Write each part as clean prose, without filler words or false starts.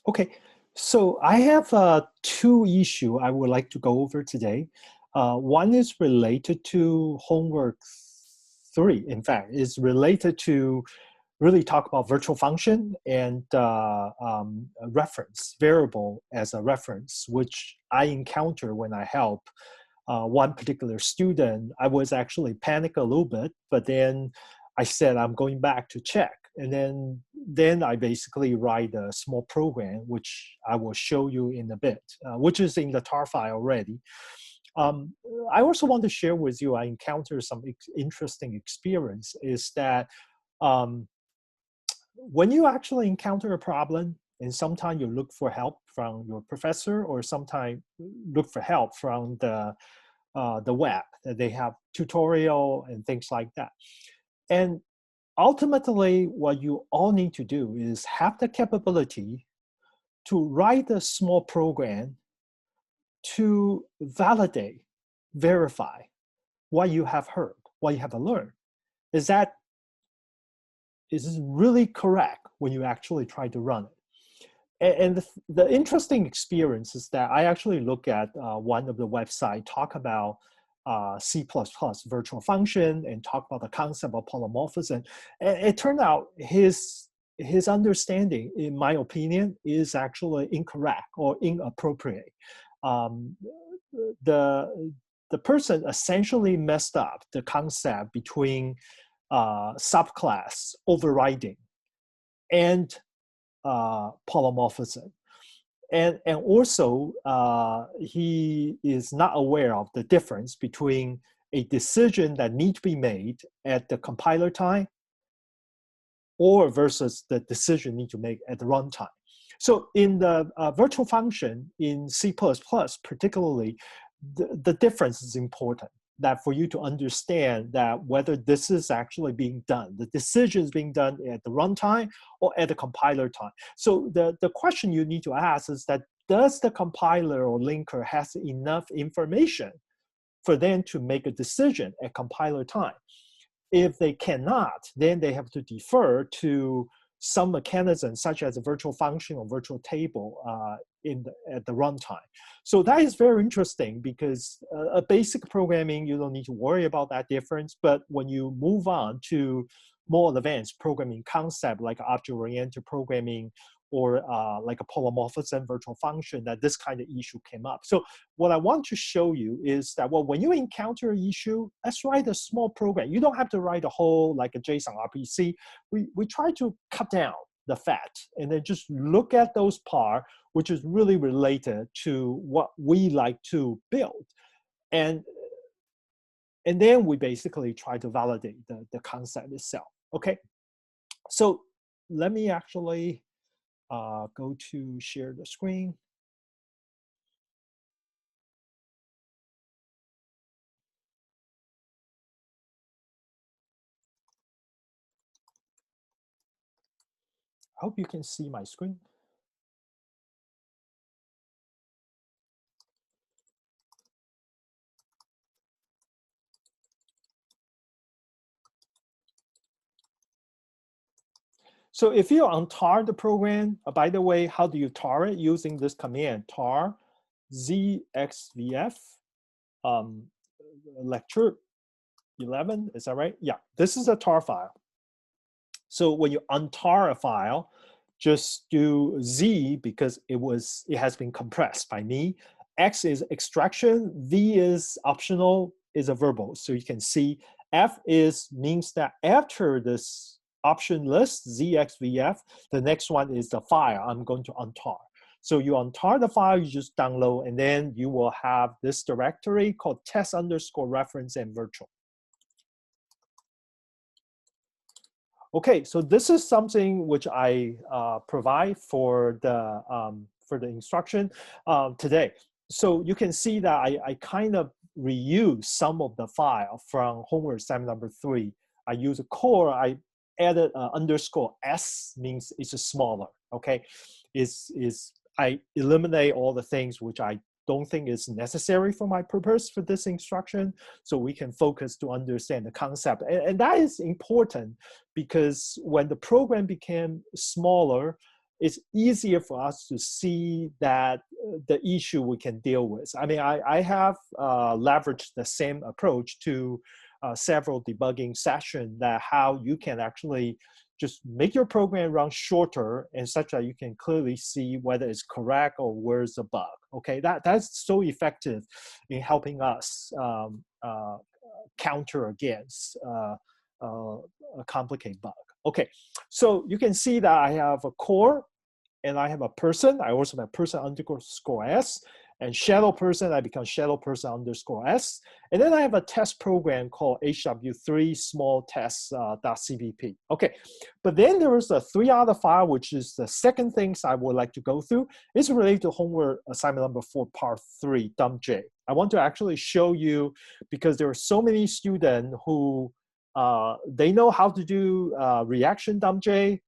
Okay, so I have two issues I would like to go over today. One is related to homework 3. In fact, is related to really talk about virtual function and a reference variable as a reference, which I encounter when I help one particular student. I was actually panicked a little bit, but then I said I'm going back to check. And then I basically write a small program, which I will show you in a bit, which is in the tar file already. I also want to share with you, I encountered some interesting experience is that when you actually encounter a problem, and sometimes you look for help from your professor, or sometimes look for help from the web, that they have tutorial and things like that. And ultimately, what you all need to do is have the capability to write a small program to validate, verify what you have heard, what you have learned. Is this really correct when you actually try to run it? And the interesting experience is that I actually look at one of the websites, talk about C++ virtual function and talk about the concept of polymorphism. And it turned out his understanding, in my opinion, is actually incorrect or inappropriate. The person essentially messed up the concept between subclass overriding and polymorphism. And also, he is not aware of the difference between a decision that needs to be made at the compiler time or versus the decision need to make at the runtime. So in the virtual function in C++, particularly, the difference is important. That for you to understand that whether this is actually being done, the decision is being done at the runtime or at the compiler time. So the question you need to ask is that, does the compiler or linker has enough information for them to make a decision at compiler time? If they cannot, then they have to defer to some mechanism such as a virtual function or virtual table at the runtime. So that is very interesting because a basic programming, you don't need to worry about that difference. But when you move on to more advanced programming concept like object-oriented programming or like a polymorphism virtual function, that this kind of issue came up. So what I want to show you is that, well, when you encounter an issue, let's write a small program. You don't have to write a whole, like a JSON RPC. We try to cut down the fat and then just look at those parts, which is really related to what we like to build. And then we basically try to validate the concept itself, okay? So let me actually go to share the screen. I hope you can see my screen. So if you untar the program, by the way, how do you tar it? Using this command, tar zxvf lecture 11, is that right? Yeah, this is a tar file. So when you untar a file, just do Z because it has been compressed by me. X is extraction, V is optional, is a verbal. So you can see F means that after this option list, ZXVF, the next one is the file I'm going to untar. So you untar the file, you just download, and then you will have this directory called test_reference and virtual. Okay, so this is something which I provide for the instruction today. So you can see that I kind of reuse some of the file from homework assignment number 3. I use a core, I added underscore S, means it's a smaller, okay? I eliminate all the things which I don't think is necessary for my purpose for this instruction, so we can focus to understand the concept. And that is important because when the program became smaller, it's easier for us to see that the issue we can deal with. I mean, I have leveraged the same approach to several debugging sessions, that how you can actually just make your program run shorter and such that you can clearly see whether it's correct or where's the bug. Okay, that's so effective in helping us counter against a complicated bug. Okay, so you can see that I have a core and I have a person. I also have person underscore s, and shadow person, I become shadow person underscore s. And then I have a test program called hw3 small test.cpp. Okay, but then there is a 3 other file, which is the second things I would like to go through. It's related to homework assignment number 4, part 3, dumpJ. I want to actually show you, because there are so many students who they know how to do reaction dumpJ,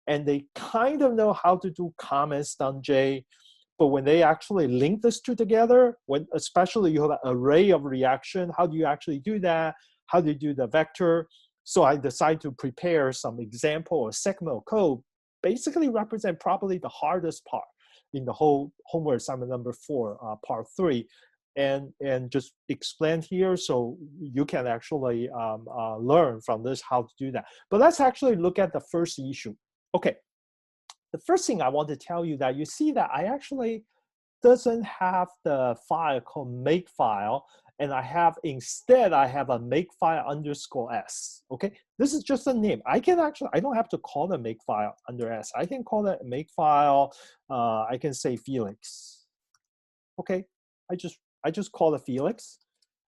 and they kind of know how to do comments dumpJ. But when they actually link these two together, when especially you have an array of reaction, how do you actually do that? How do you do the vector? So I decided to prepare some example or segment of code, basically represent probably the hardest part in the whole homework assignment number 4, part 3, and just explain here so you can actually learn from this how to do that. But let's actually look at the first issue. Okay. The first thing I want to tell you that you see that I actually doesn't have the file called Makefile, and instead I have a Makefile underscore s. Okay, this is just a name. I don't have to call the Makefile under s. I can call it Makefile. I can say Felix. Okay, I just call it Felix.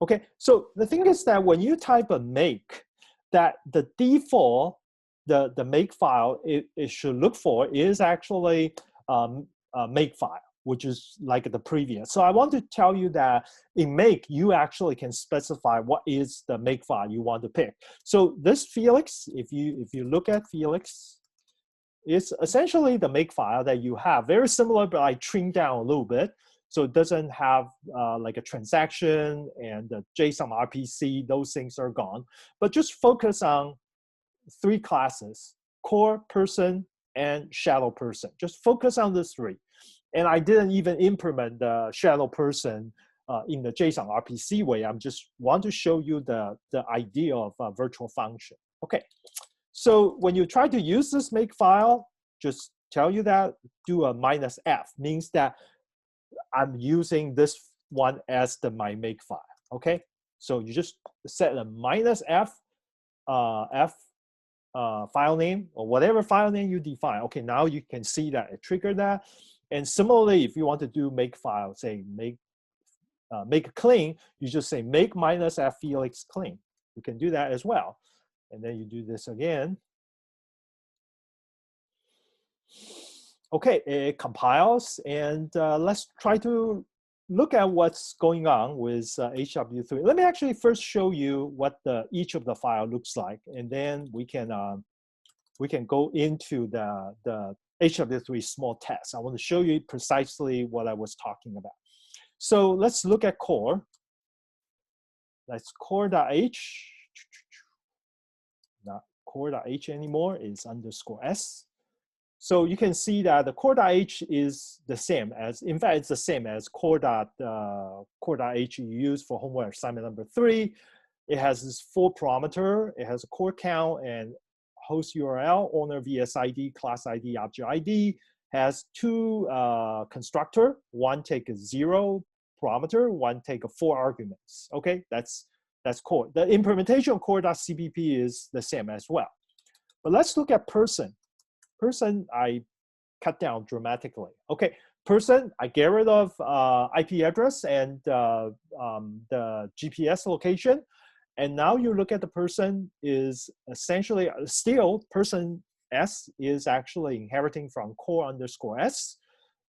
Okay, so the thing is that when you type a make, that the default the Makefile it should look for is actually Makefile, which is like the previous. So I want to tell you that in Make, you actually can specify what is the Makefile you want to pick. So this Felix, if you look at Felix, it's essentially the Makefile that you have. Very similar, but I trimmed down a little bit. So it doesn't have like a transaction and the JSON RPC, those things are gone. But just focus on 3 classes: core, person, and shadow person. Just focus on these 3. And I didn't even implement the shadow person in the JSON RPC way. I'm just want to show you the idea of a virtual function. Okay, so when you try to use this Makefile, just tell you that do a -f, means that I'm using this one as my Makefile. Okay, so you just set a -f file name or whatever file name you define. Okay, now you can see that it triggered that. And similarly, if you want to do Makefile, say make clean, you just say make -f Felix clean. You can do that as well. And then you do this again. Okay, it compiles, and let's try to look at what's going on with hw3. Let me actually first show you what each of the file looks like, and then we can go into the hw3 small test. I want to show you precisely what I was talking about. So let's look at core. That's core.h. Not core.h anymore, it's underscore s. So you can see that the core.h is the same as, in fact, it's the same as core.h you use for homework assignment number 3. It has this 4 parameter. It has a core count and host URL, owner VSID, class ID, object ID. Has 2 constructor. One take a 0 parameter. One take a 4 arguments. Okay, that's core. The implementation of core.cpp is the same as well. But let's look at person. Person, I cut down dramatically. Okay, person, I get rid of IP address and the GPS location. And now you look at the person is essentially still person S is actually inheriting from core underscore S,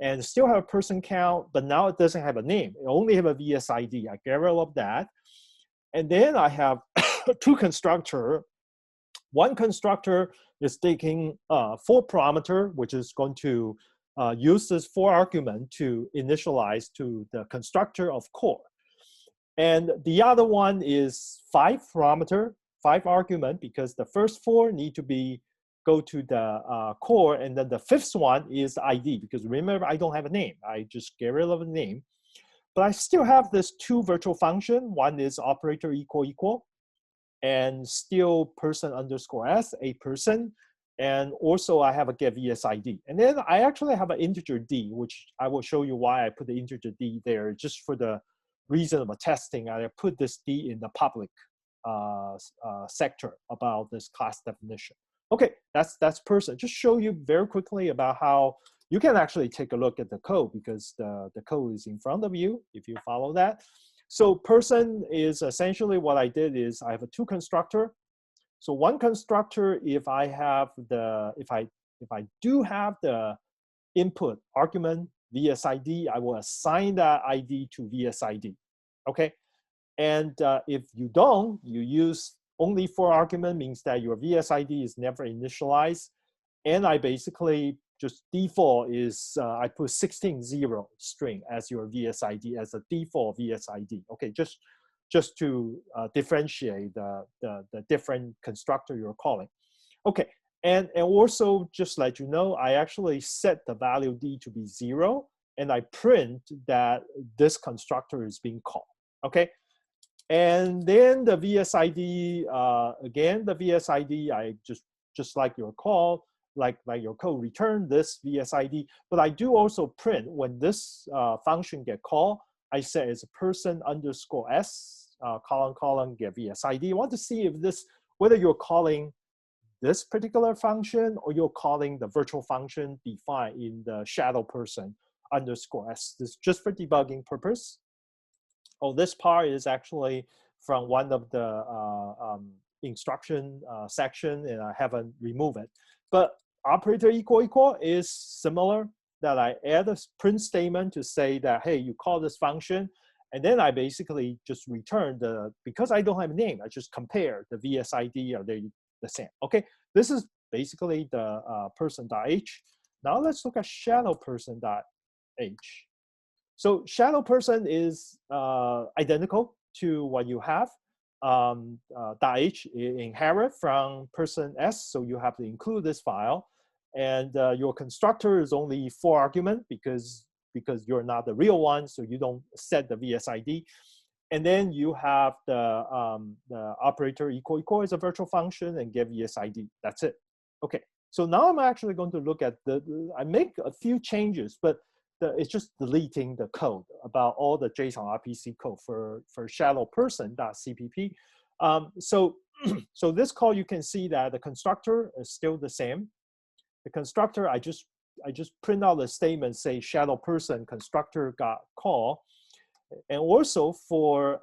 and still have a person count, but now it doesn't have a name. It only have a VSID. I get rid of that. And then I have 2 constructor. One constructor is taking 4 parameter, which is going to use this 4 argument to initialize to the constructor of core. And the other one is 5 parameter, 5 argument, because the first 4 need to be go to the core, and then the fifth one is the ID, because remember, I don't have a name. I just get rid of the name. But I still have this two virtual function. One is operator equal equal, and still person underscore s, a person. And also I have a get VSID. And then I actually have an integer d, which I will show you why I put the integer d there, just for the reason of testing. I put this d in the public sector about this class definition. Okay, that's person. Just show you very quickly about how you can actually take a look at the code, because the code is in front of you if you follow that. So person is essentially what I did is I have a two constructor. So one constructor, if I do have the input argument VSID, I will assign that ID to VSID. Okay, and if you don't, you use only for argument, means that your VSID is never initialized. And I basically just default is I put 16.0 string as your VSID, as a default VSID. Okay, just to differentiate the different constructor you're calling. Okay, and also just let you know, I actually set the value d to be 0, and I print that this constructor is being called. Okay, and then the VSID, again, the VSID, I just like your call, like your code, return this VSID. But I do also print when this function get called, I say it's person underscore s, colon, get VSID. You want to see if this, whether you're calling this particular function or you're calling the virtual function defined in the shadow person underscore s. This is just for debugging purpose. Oh, this part is actually from one of the instruction section, and I haven't removed it. But operator equal equal is similar, that I add a print statement to say that, hey, you call this function, and then I basically just return because I don't have a name, I just compare the VSID, are they the same? Okay, this is basically the person.h. Now let's look at shadow person.h. So shadow person is identical to what you have. .h inherit from person s, so you have to include this file. And your constructor is only 4 arguments because you're not the real one, so you don't set the VSID. And then you have the operator equal equal is a virtual function, and get VSID. That's it. Okay, so now I'm actually going to look at I make a few changes, but it's just deleting the code about all the JSON RPC code for shadow person.cpp. So this call, you can see that the constructor is still the same. The constructor, I just print out the statement, say shadow person constructor got call. And also for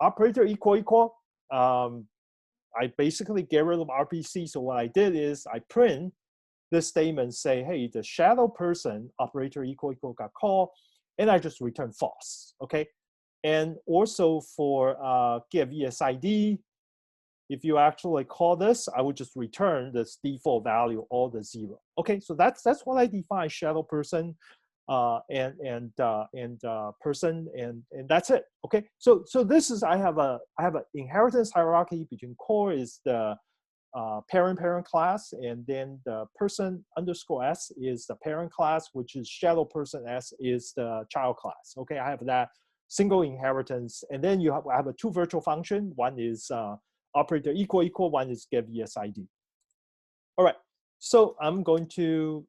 operator equal equal, I basically get rid of RPC. So what I did is I print this statement, say, hey, the shadow person operator equal equal got called, and I just return false. Okay, and also for get VSID, if you actually call this, I would just return this default value, all the 0. Okay, so that's what I define shadow person and person, and that's it. Okay, so this is I have an inheritance hierarchy between core is the parent class, and then the person underscore s is the parent class, which is shadow person s is the child class. Okay, I have that single inheritance, and then I have a 2 virtual function. One is operator equal equal, one is get VSID. All right, so I'm going to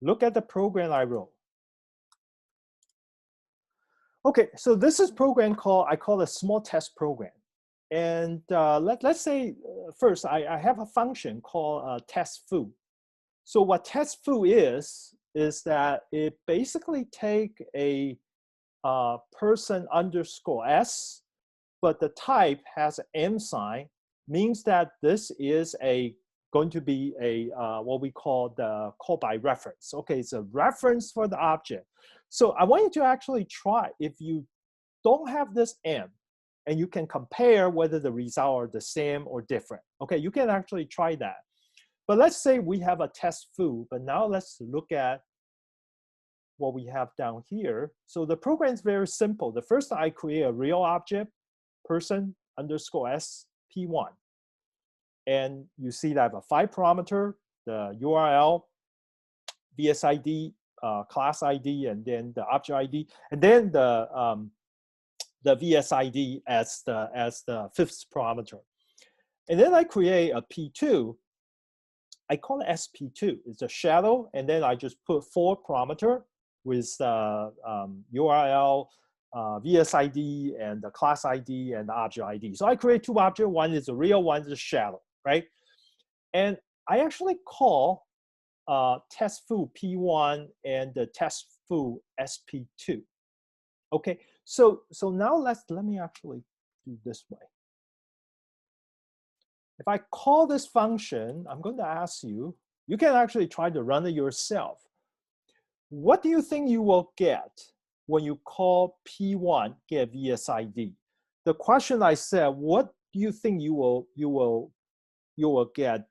look at the program I wrote. Okay, so this is program I call a small test program. And let's say first, I have a function called test foo. So what test foo is that it basically take a person underscore s, but the type has an M sign, means that this is going to be a what we call the call by reference. Okay, it's a reference for the object. So I want you to actually try, if you don't have this M, and you can compare whether the results are the same or different. Okay, you can actually try that. But let's say we have a test foo, but now let's look at what we have down here. So the program is very simple. The first I create a real object, person underscore s p1. And you see that I have a 5 parameter, the URL, VSID, class ID, and then the object ID, and then the VSID as the 5th parameter. And then I create a P2. I call it SP2. It's a shadow, and then I just put 4 parameter with URL, VSID, and the class ID and the object ID. So I create 2 objects. One is a real, one is a shadow, right? And I actually call test foo P1 and the test foo SP2. Okay, so now let me actually do this way. If I call this function, I'm going to ask you, you can actually try to run it yourself. What do you think you will get when you call P1 get VSID? The question I said, what do you think you will get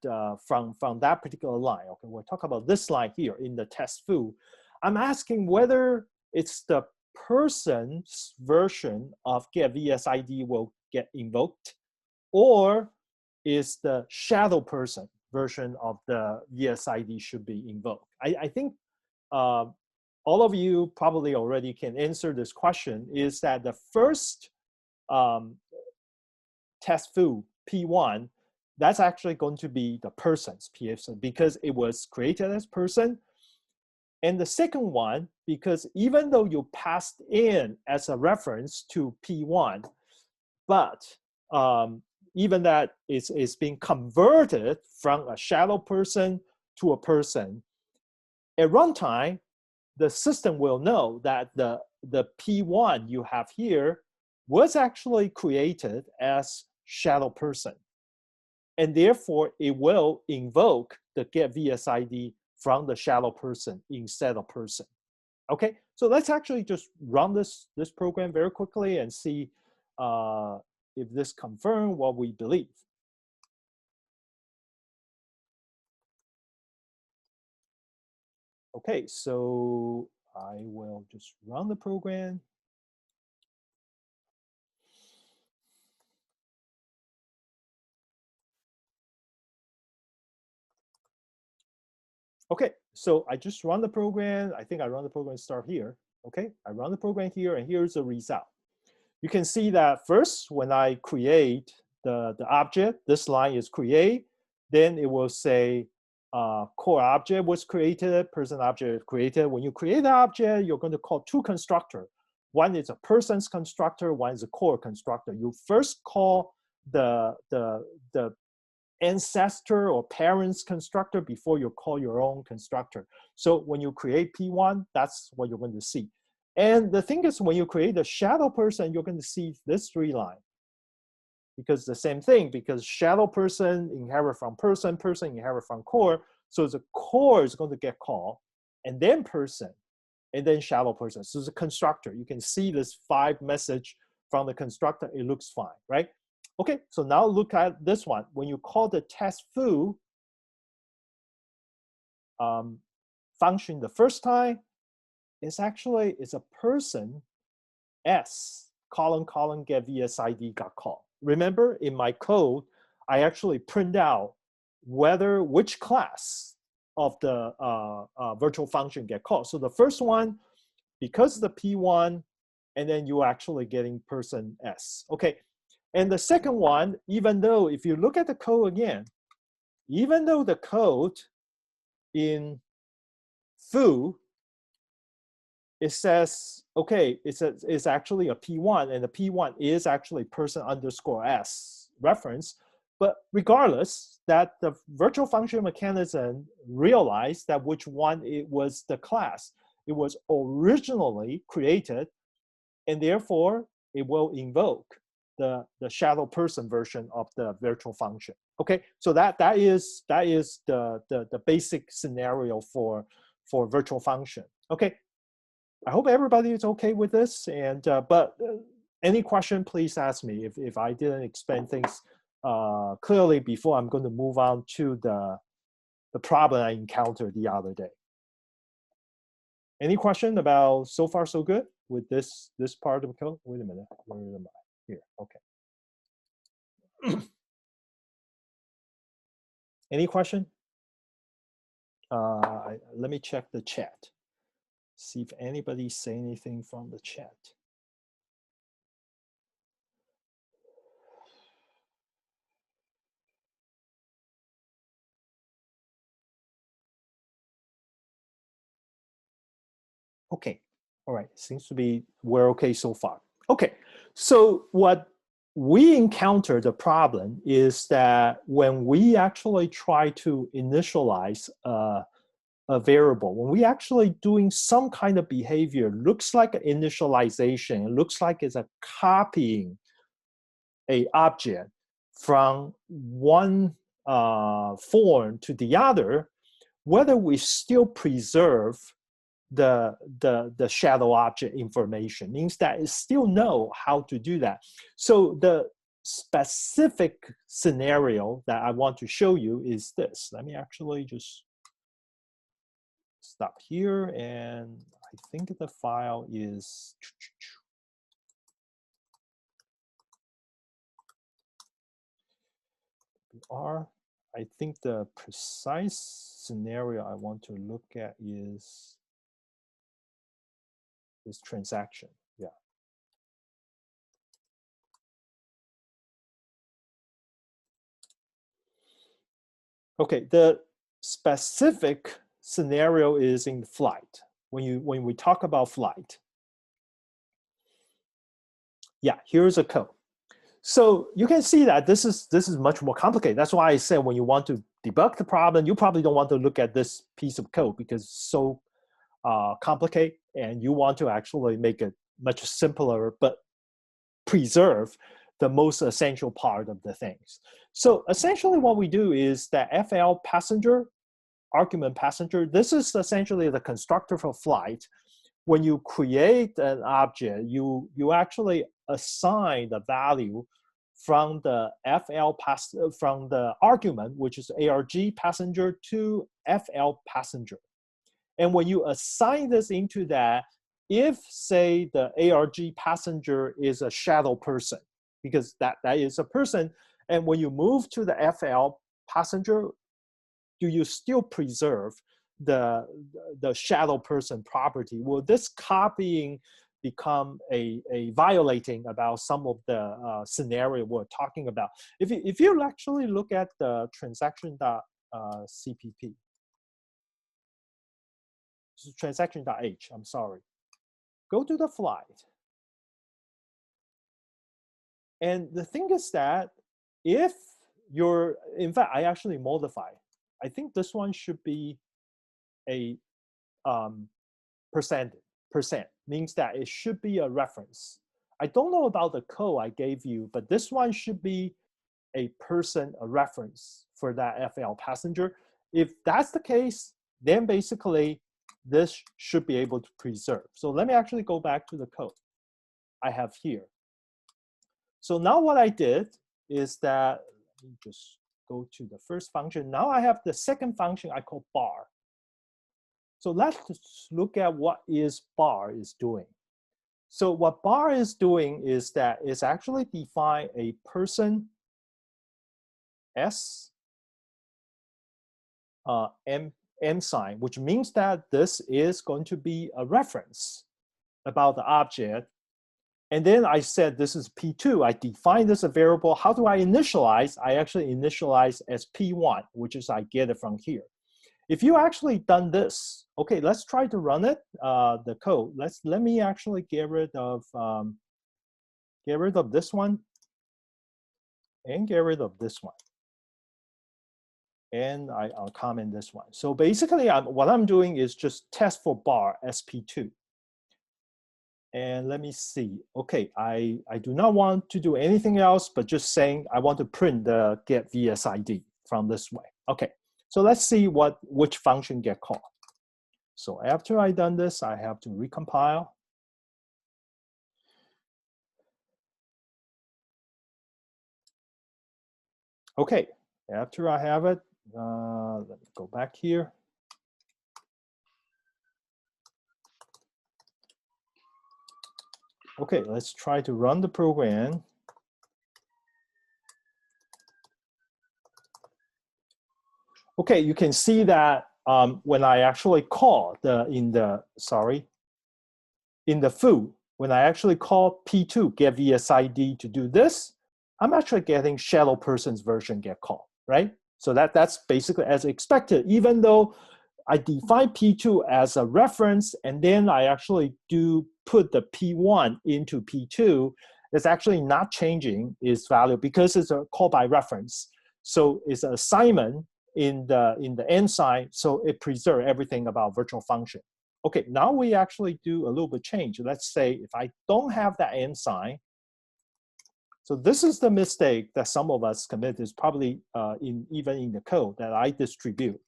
from that particular line? Okay, we'll talk about this line here in the test foo. I'm asking whether it's the person's version of get VSID will get invoked, or is the shadow person version of the VSID should be invoked. I think all of you probably already can answer this question, is that the first test foo P1, that's actually going to be the person's PF because it was created as person. And the second one, because even though you passed in as a reference to P1, but even that is being converted from a shadow person to a person, at runtime, the system will know that the P1 you have here was actually created as shadow person. And therefore, it will invoke the get VSID from the shadow person instead of person. Okay, so let's actually just run this program very quickly and see if this confirms what we believe. Okay, so I will just run the program. Okay, so I just run the program. I think I run the program start here. Okay, I run the program here, and here's the result. You can see that first, when I create the object, this line is create, then it will say core object was created, person object created. When you create the object, you're going to call 2 constructors. One is a person's constructor, one is a core constructor. You first call the ancestor or parents constructor before you call your own constructor. So when you create P1, that's what you're going to see. And the thing is, when you create a shadow person, you're going to see this 3 line. Because the same thing, because shadow person inherit from person, person inherit from core. So the core is going to get called, and then person, and then shadow person. So it's a constructor. You can see this 5 message from the constructor. It looks fine, right? Okay, so now look at this one. When you call the test foo function the first time, it's a person s colon get VSID got called. Remember, in my code, I actually print out which class of the virtual function get called. So the first one, because the P1, and then you're actually getting person s. Okay, and the second one, even though if you look at the code again, even though the code in foo, it says, okay, it's actually a P1, and the P1 is actually person underscore s reference. But regardless, that the virtual function mechanism realized that which one it was the class. It was originally created, and therefore it will invoke the shadow person version of the virtual function. Okay, so that is the basic scenario for virtual function. Okay, I hope everybody is okay with this. And but any question, please ask me if I didn't explain things clearly before I'm going to move on to the problem I encountered the other day. Any question about so far so good with this part of the code? Wait a minute, where am I? Here, okay. Any question? Let me check the chat. See if anybody say anything from the chat. Okay, all right, seems to be we're okay so far. Okay, so what we encounter the problem is that when we actually try to initialize a variable, when we actually doing some kind of behavior, looks like an initialization, it looks like it's a copying a object from one form to the other, whether we still preserve the shadow object information means that it still know how to do that. So the specific scenario that I want to show you is this. Let me actually just stop here, and I think the file is I think the precise scenario I want to look at is transaction. Yeah. Okay, the specific scenario is in flight. When we talk about flight. Yeah, here's a code. So you can see that this is much more complicated. That's why I said when you want to debug the problem, you probably don't want to look at this piece of code because it's so complicated, and you want to actually make it much simpler but preserve the most essential part of the things. So essentially what we do is that FL passenger, argument passenger, this is essentially the constructor for flight. When you create an object, you actually assign the value from the from the argument, which is ARG passenger, to FL passenger. And when you assign this into that, if say the ARG passenger is a shadow person, because that is a person, and when you move to the FL passenger, do you still preserve the shadow person property? Will this copying become a violating about some of the scenario we're talking about? If you actually look at the transaction.cpp, transaction.h, I'm sorry, go to the flight. And the thing is that if you're, in fact, I actually modify. I think this one should be a percent, means that it should be a reference. I don't know about the code I gave you, but this one should be a reference for that FL passenger. If that's the case, then basically this should be able to preserve. So let me actually go back to the code I have here. So now what I did is that, let me just go to the first function. Now I have the second function I call bar. So let's look at what bar is doing. So what bar is doing is that it's actually define a person S M sign, which means that this is going to be a reference about the object. And then I said this is P2. I define this a variable. How do I initialize? I actually initialize as P1, which is I get it from here. If you actually done this, okay, let's try to run it, the code. Let me actually get rid of this one and get rid of this one. And I'll comment this one. So basically what I'm doing is just test for bar SP2. And let me see. Okay, I do not want to do anything else, but just saying I want to print the get VSID from this way. Okay, so let's see which function get called. So after I done this, I have to recompile. Okay, after I have it, let me go back here. Okay, let's try to run the program. Okay, you can see that when I actually call in the foo, when I actually call P2 get VSID to do this, I'm actually getting shadow person's version get called, right? So that's basically as expected, even though I define P2 as a reference, and then I actually do put the P1 into P2, it's actually not changing its value because it's a call by reference. So it's an assignment in the end sign, so it preserves everything about virtual function. Okay, now we actually do a little bit change. Let's say if I don't have that end sign, so this is the mistake that some of us commit, is probably even in the code that I distribute.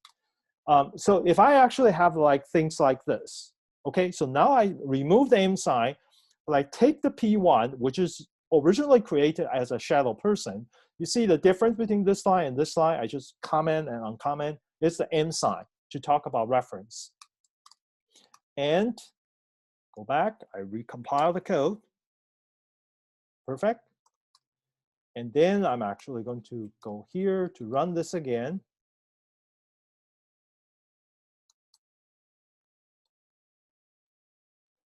So if I actually have like things like this, okay, so now I remove the end sign, but I take the P1, which is originally created as a shadow person. You see the difference between this line and this line, I just comment and uncomment. It's the end sign to talk about reference. And go back, I recompile the code. Perfect. And then I'm actually going to go here to run this again.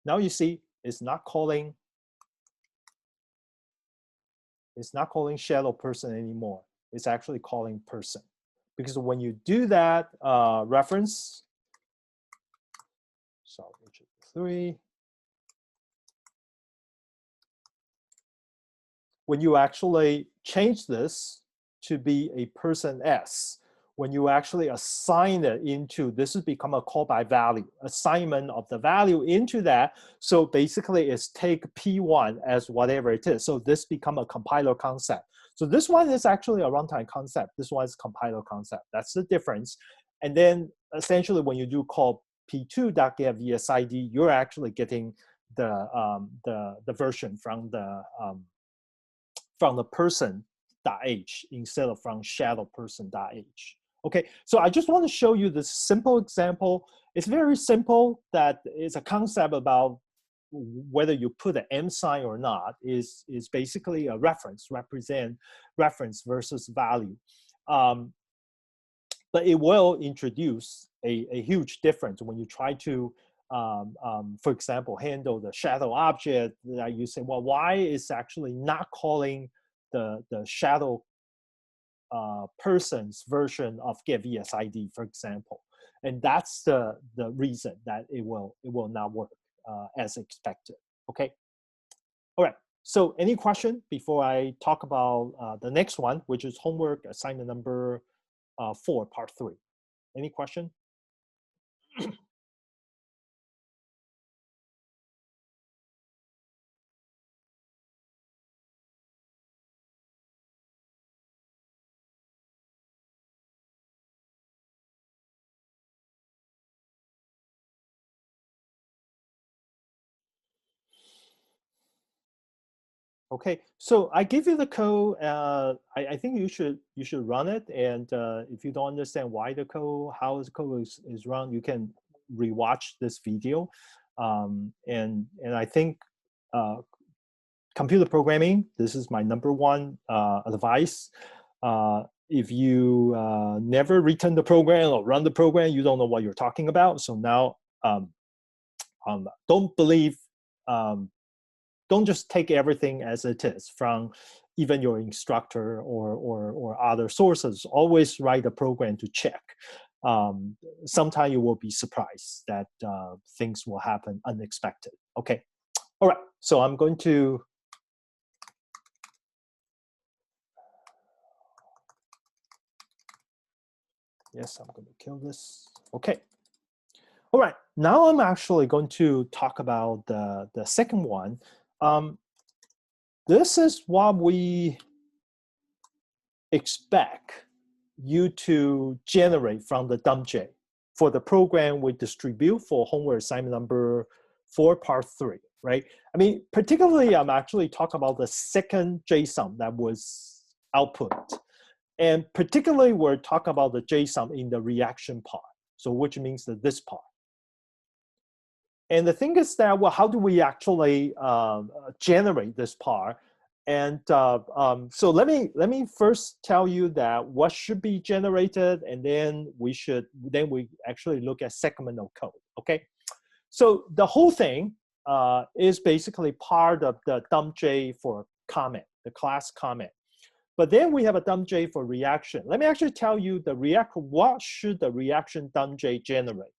Now you see it's not calling shadow person anymore. It's actually calling person. Because when you do that reference, so which is 3, when you actually change this to be a person S, when you actually assign it into, this has become a call by value, assignment of the value into that. So basically it's take P1 as whatever it is. So this become a compiler concept. So this one is actually a runtime concept. This one is compiler concept. That's the difference. And then essentially when you do call P2.get VSID, you're actually getting the version from the person.h instead of from shadow person.h. Okay, so I just want to show you this simple example. It's very simple, that it's a concept about whether you put an M sign or not is basically a represent reference versus value. But it will introduce a huge difference when you try to, for example, handle the shadow object that you say, well, why is actually not calling the shadow person's version of get VSID, for example. And that's the reason that it will not work as expected, okay? All right, so any question before I talk about the next one, which is homework assignment number 4, part 3. Any question? Okay, so I give you the code. I think you should run it, and if you don't understand why the code, how the code is run, you can rewatch this video. And I think computer programming, this is my #1 advice. If you never written the program or run the program, you don't know what you're talking about. So now, don't believe. Don't just take everything as it is from even your instructor or other sources. Always write a program to check. Sometimes you will be surprised that things will happen unexpected. Okay, all right. So I'm going to. Yes, I'm going to kill this. Okay. All right. Now I'm actually going to talk about the second one. This is what we expect you to generate from the dumpJ for the program we distribute for homework assignment number 4, part 3, right? I mean, particularly, I'm actually talking about the second JSON that was output. And particularly, we're talking about the JSON in the reaction part, so which means that this part. And the thing is that, well, how do we actually generate this part? And so let me first tell you that what should be generated, and then we actually look at segment of code. Okay, so the whole thing is basically part of the dumpJ for comment, the class comment. But then we have a dumpJ for reaction. Let me actually tell you what should the reaction dumpJ generate.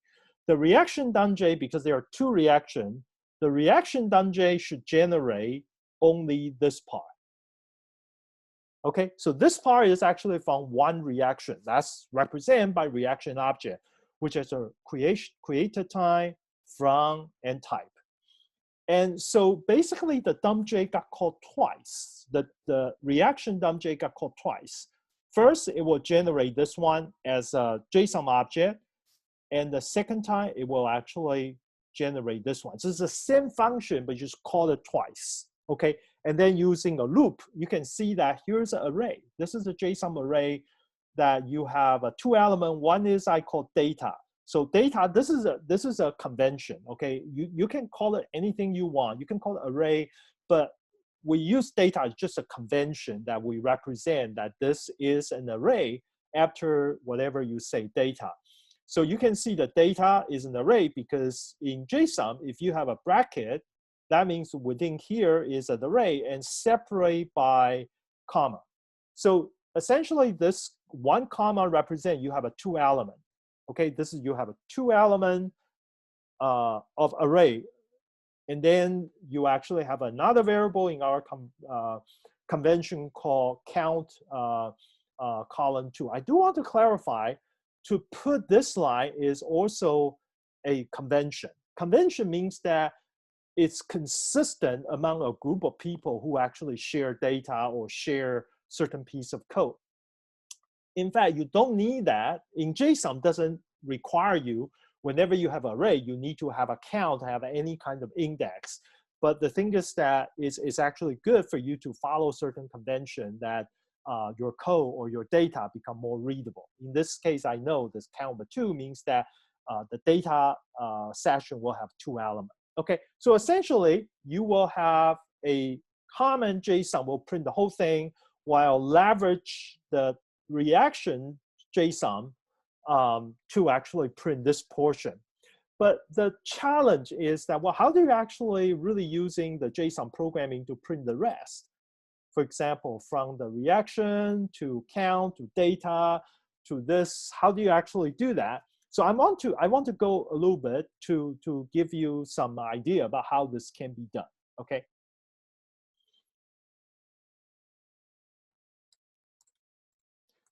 The reaction dumpJ, because there are two reactions, the reaction dumpJ should generate only this part. Okay, so this part is actually from one reaction. That's represented by reaction object, which is a created time, from, and type. And so basically the dumpJ got called twice. The reaction dumpJ got called twice. First, it will generate this one as a JSON object. And the second time, it will actually generate this one. So it's the same function, but you just call it twice. Okay, and then using a loop, you can see that here's an array. This is a JSON array that you have a two element. One is I call data. So data, this is a convention. Okay, you can call it anything you want. You can call it array, but we use data as just a convention that we represent that this is an array after whatever you say data. So you can see the data is an array because in JSON, if you have a bracket, that means within here is an array and separate by comma. So essentially this one comma represent you have a two element. Okay, this is you have a two element of array. And then you actually have another variable in our convention called count column 2. I do want to clarify, to put this line is also a convention. Convention means that it's consistent among a group of people who actually share data or share certain piece of code. In fact, you don't need that. In JSON, doesn't require you. Whenever you have an array, you need to have a count, have any kind of index. But the thing is that it's actually good for you to follow certain convention that your code or your data become more readable. In this case, I know this count of 2 means that the data session will have two elements. Okay, so essentially, you will have a common JSON will print the whole thing while leverage the reaction JSON to actually print this portion. But the challenge is that, well, how do you actually really using the JSON programming to print the rest? For example, from the reaction to count to data to this, how do you actually do that? So I want to go a little bit to give you some idea about how this can be done. Okay.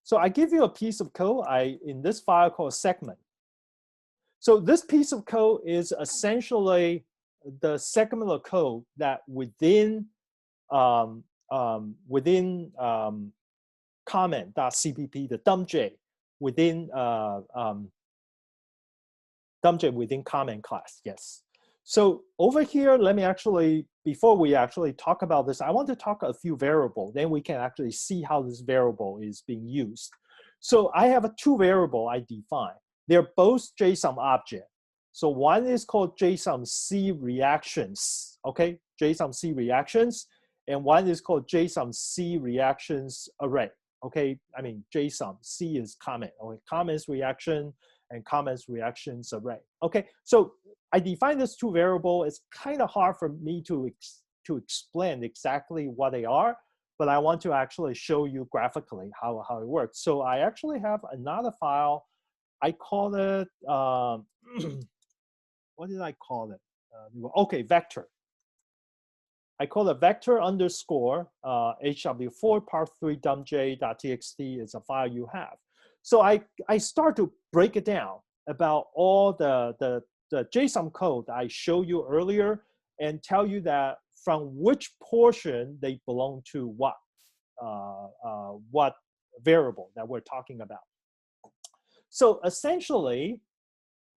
So I give you a piece of code in this file called segment. So this piece of code is essentially the segment of code that within comment.cpp, the dumpJ within dumpJ within comment class. Yes. So over here, let me actually, before we actually talk about this, I want to talk a few variables. Then we can actually see how this variable is being used. So I have two variables I define. They're both JSON object. So one is called JSON C reactions. Okay, JSON C reactions, and one is called JSON C reactions array. Okay, I mean JSON C is comment. Okay, comments reaction and comments reactions array. Okay, so I define these two variables. It's kind of hard for me to explain exactly what they are, but I want to actually show you graphically how it works. So I actually have another file. I call it, what did I call it? Okay, vector. I call it vector underscore hw4part3 dumpj.txt is a file you have. So I start to break it down about all the JSON code I showed you earlier and tell you that from which portion they belong to what variable that we're talking about. So essentially,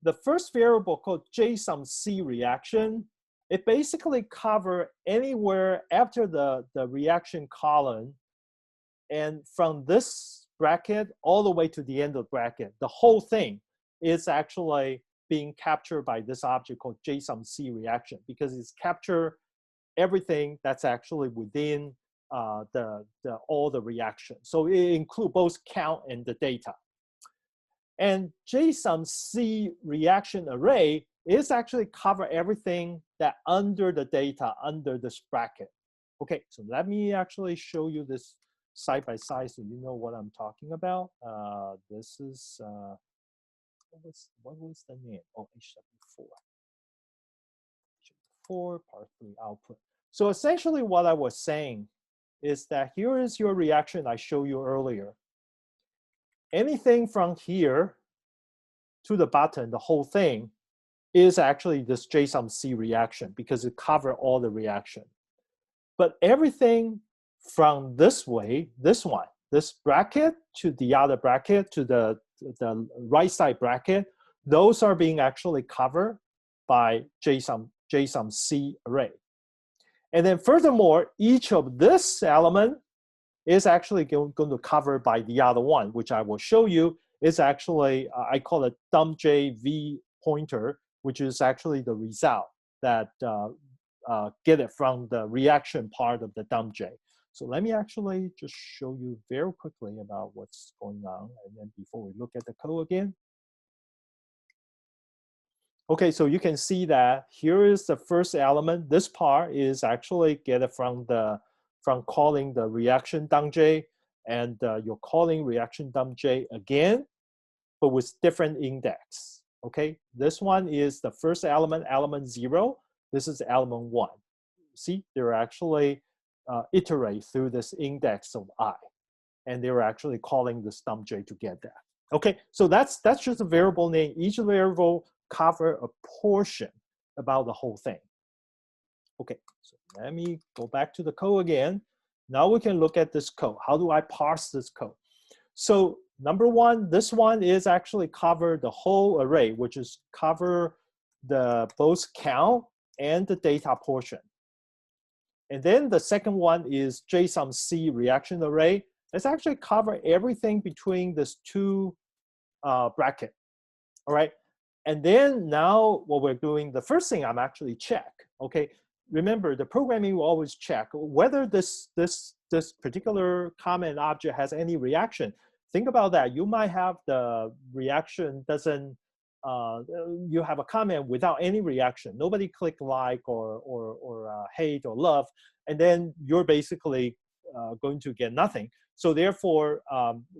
the first variable called JSON C reaction, it basically covers anywhere after the reaction column, and from this bracket all the way to the end of the bracket, the whole thing is actually being captured by this object called JSON C reaction because it's captured everything that's actually within all the reactions. So it includes both count and the data. And JSON-C reaction array is actually cover everything that under the data, under this bracket. Okay, so let me actually show you this side by side so you know what I'm talking about. This is, what was the name? Oh, hw4 part 3 output. So essentially what I was saying is that here is your reaction I showed you earlier. Anything from here to the button, the whole thing, is actually this JSON-C reaction because it covers all the reaction. But everything from this way, this one, this bracket to the other bracket to the right side bracket, those are being actually covered by JSON-C array. And then furthermore, each of this element is actually going to cover by the other one, which I will show you is actually, I call it dumpJ v pointer, which is actually the result that get it from the reaction part of the dumpJ. So let me actually just show you very quickly about what's going on, and then before we look at the code again. Okay, so you can see that here is the first element. This part is actually get it from calling the reaction dumpJ, and you're calling reaction dumpJ again, but with different index. Okay, this one is the first element, element 0. This is element 1. See, they're actually iterate through this index of I, and they were actually calling this dumpJ to get that. Okay, so that's just a variable name. Each variable cover a portion about the whole thing. Okay, so let me go back to the code again. Now we can look at this code. How do I parse this code? So number one, this one is actually cover the whole array, which is cover the both count and the data portion. And then the second one is JSON-C reaction array. It's actually cover everything between these two bracket. All right. And then now what we're doing, the first thing I'm actually check. Okay. Remember, the programming will always check whether this particular comment object has any reaction. Think about that. You might have the reaction doesn't, you have a comment without any reaction. Nobody click like or hate or love, and then you're basically going to get nothing. So therefore,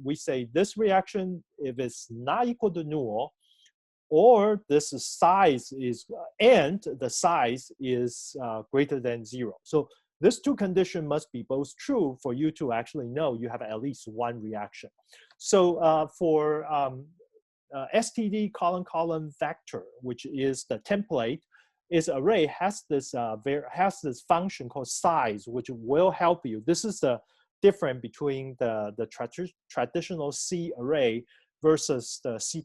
we say this reaction, if it's not equal to null, or this size is, and the size is greater than 0. So these two conditions must be both true for you to actually know you have at least one reaction. So for std colon vector, which is the template, is array has this function called size, which will help you. This is the difference between the traditional C array versus the C++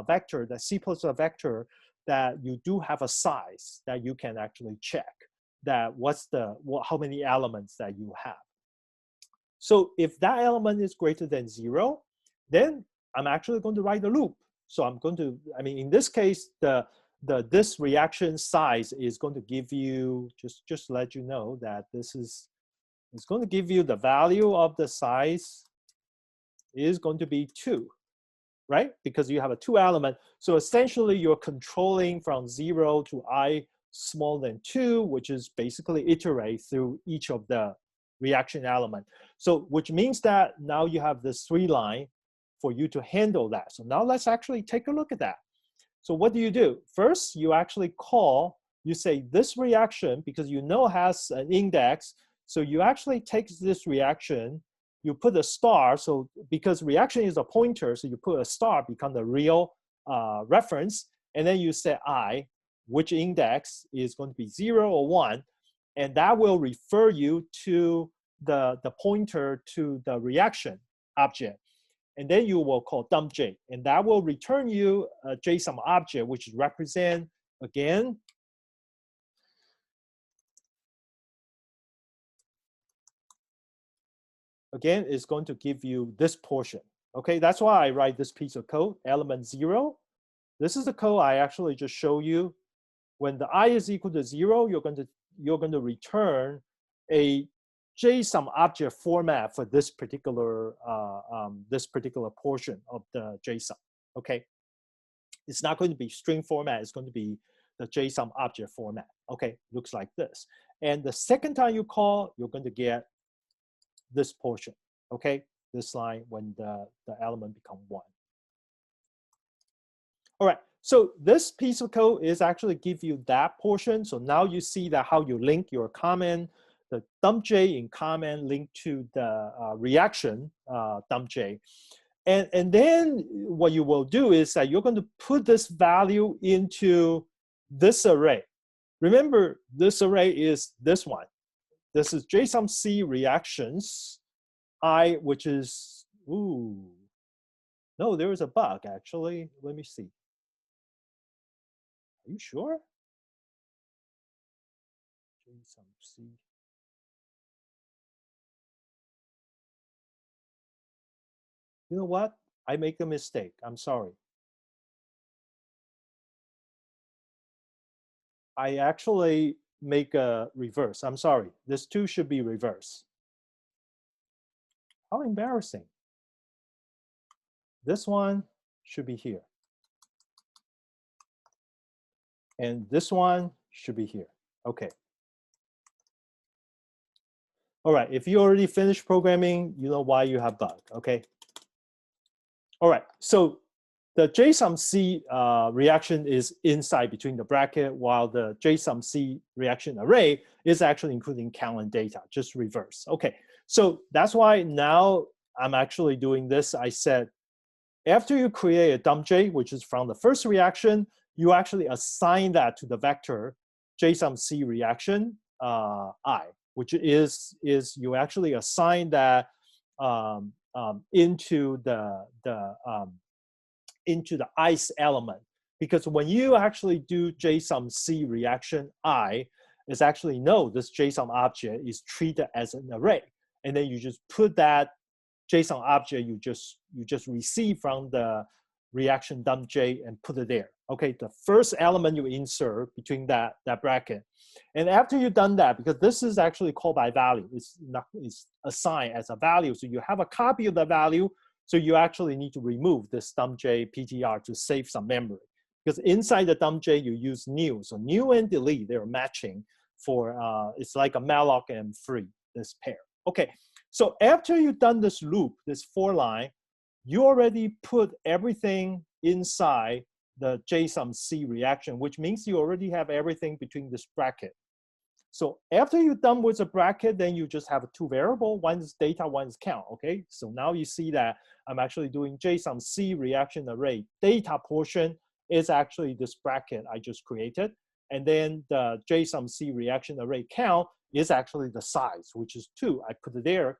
vector. The C++ vector that you do have a size that you can actually check that how many elements that you have. So if that element is greater than 0, then I'm actually going to write a loop. So I'm going to, I mean, in this case, this reaction size is going to give you, just let you know that it's going to give you the value of the size is going to be 2, right? Because you have a 2 element. So essentially you're controlling from 0 to I smaller than 2, which is basically iterate through each of the reaction element. So which means that now you have this 3 line for you to handle that. So now let's actually take a look at that. So what do you do? First, you actually call, you say this reaction, because you know has an index, so you actually take this reaction, you put a star, so because reaction is a pointer, so you put a star, become the real reference, and then you say I, which index is going to be 0 or 1, and that will refer you to the pointer to the reaction object. And then you will call dumpJ, and that will return you a JSON object, which represent, again, is going to give you this portion. Okay, that's why I write this piece of code, element 0. This is the code I actually just show you. When the I is equal to 0, you're going to return a JSON object format for this particular portion of the JSON. Okay, it's not going to be string format. It's going to be the JSON object format. Okay, looks like this. And the second time you call, you're going to get this portion. Okay, this line when the element become 1. All right, so this piece of code is actually give you that portion. So now you see that how you link your comment, the dumpJ in comment link to the reaction dumpJ. And then what you will do is that you're going to put this value into this array. Remember, this array is this one. This is JSON-C reactions, which is, ooh, no, there is a bug actually. Let me see. Are you sure? JSON-C. You know what? I make a mistake. I'm sorry. I actually make a reverse. I'm sorry. This 2 should be reverse. How embarrassing. This one should be here. And this one should be here. Okay. All right. If you already finished programming, you know why you have bug. Okay. All right. So the JSON-C reaction is inside between the bracket, while the JSON-C reaction array is actually including count and data, just reverse. Okay. So that's why now I'm actually doing this. I said, after you create a dumpJ, which is from the first reaction, you actually assign that to the vector JSON-C reaction I, which is you actually assign that into the ice element, because when you actually do JSON-C reaction I, it's actually this JSON object is treated as an array, and then you just put that JSON object you just receive from the reaction dumpJ and put it there. Okay, the first element you insert between that bracket, and after you've done that, because this is actually called by value, it's assigned as a value, so you have a copy of the value. So you actually need to remove this dumpJ PTR to save some memory, because inside the dumpJ you use new, so new and delete, they're matching for it's like a malloc and free, this pair. Okay. So after you've done this loop, this for line, you already put everything inside the JSON-C reaction, which means you already have everything between this bracket. So after you're done with the bracket, then you just have 2 variables. One is data, one is count, okay? So now you see that I'm actually doing JSON-C reaction array. Data portion is actually this bracket I just created. And then the JSON-C reaction array count is actually the size, which is 2. I put it there.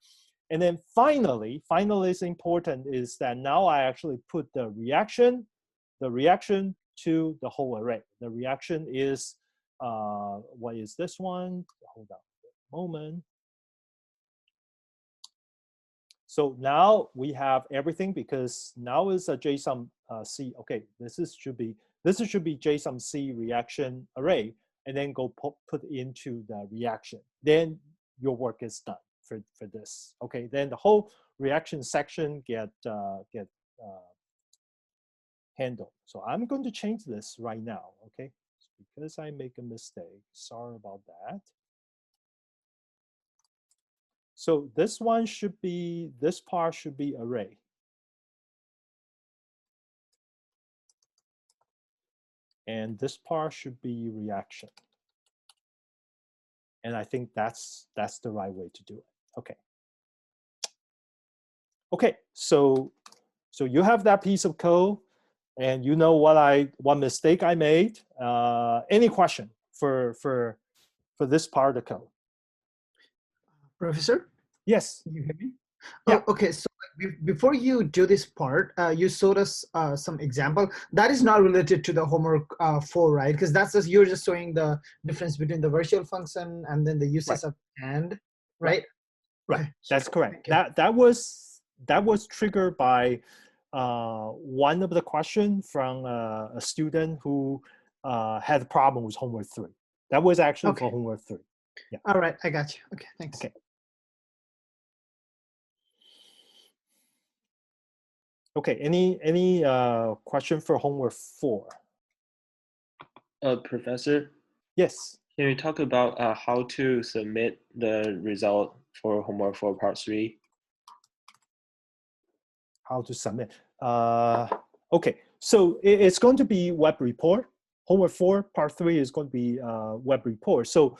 And then finally is important, is that now I actually put the reaction to the whole array. The reaction is, what is this one? Hold on a moment. So now we have everything, because now is a JSON-C. Okay, this should be JSON-C reaction array, and then go put into the reaction. Then your work is done for this. Okay, then the whole reaction section get handled. So I'm going to change this right now. Okay, because I make a mistake. Sorry about that. So this one should be, this part should be array. And this part should be reaction. And I think that's the right way to do it. Okay. Okay, so you have that piece of code, and you know what mistake I made. Any question for this part of the code? Professor? Yes. You hear me? Yeah. Oh, okay. So before you do this part, you showed us some example that is not related to the homework 4, right? Because that's just, you're just showing the difference between the virtual function and then the uses of and, right? Right. Okay. That's correct. That was triggered by one of the question from a student who had a problem with homework 3. That was actually for homework 3. Yeah. All right, I got you. Okay, thanks. Okay. Okay, any question for homework 4? Professor, Yes. can you talk about how to submit the result for homework 4 part 3? How to submit. Okay, so it's going to be web report. Homework 4, part 3 is going to be web report. So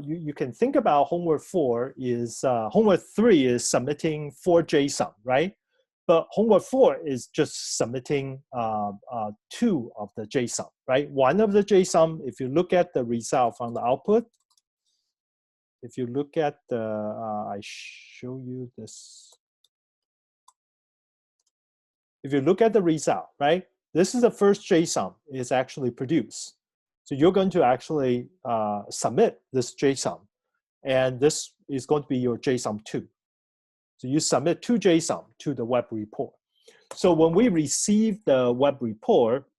you can think about homework 4 is, homework 3 is submitting 4 JSON, right? But homework 4 is just submitting 2 of the JSON, right? One of the JSON, if you look at the result from the output, if you look at the, I show you this. If you look at the result, right? This is the first JSON is actually produced. So you're going to actually submit this JSON, and this is going to be your JSON 2. So you submit 2 JSON to the web report. So when we receive the web report,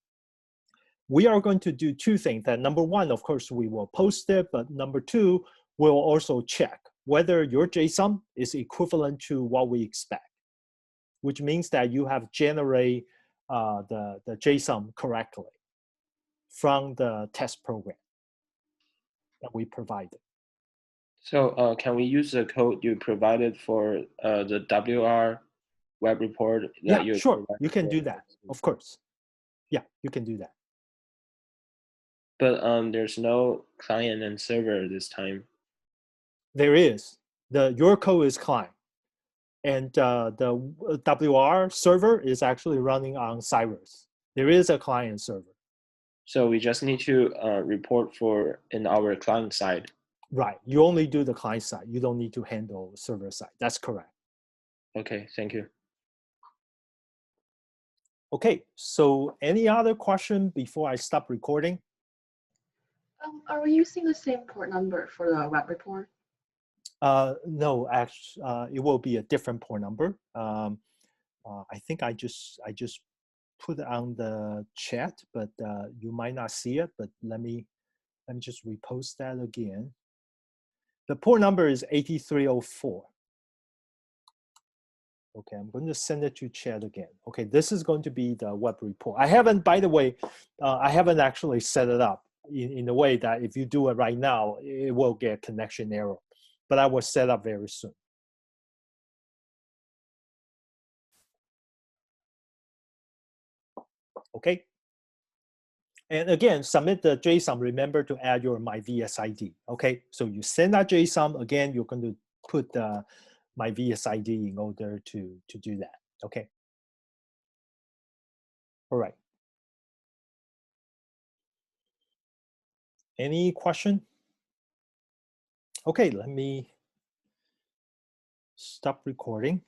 we are going to do 2 things. That number 1, of course, we will post it, but number 2, we'll also check whether your JSON is equivalent to what we expect, which means that you have generated the JSON correctly from the test program that we provided. So can we use the code you provided for the WR web report that Yeah, you sure, provided you can for? do that, of course. Yeah, you can do that. But there's no client and server this time. There is. Your code is client, and the WR server is actually running on Cyrus. There is a client server. So we just need to report for in our client side. Right, you only do the client side. You don't need to handle server side. That's correct. Okay, thank you. Okay, so any other question before I stop recording? Are we using the same port number for the web report? No, actually, it will be a different port number. I think I just put it on the chat, but you might not see it. But let me just repost that again. The port number is 8304. Okay, I'm going to send it to chat again. Okay, this is going to be the web report. I haven't, by the way, I haven't actually set it up in a way that if you do it right now, it will get connection error. But I will set up very soon. Okay. And again, submit the JSON. Remember to add your my VSID. Okay, so you send that JSON again. You're going to put my VSID in order to do that. Okay. All right. Any question? Okay, let me stop recording.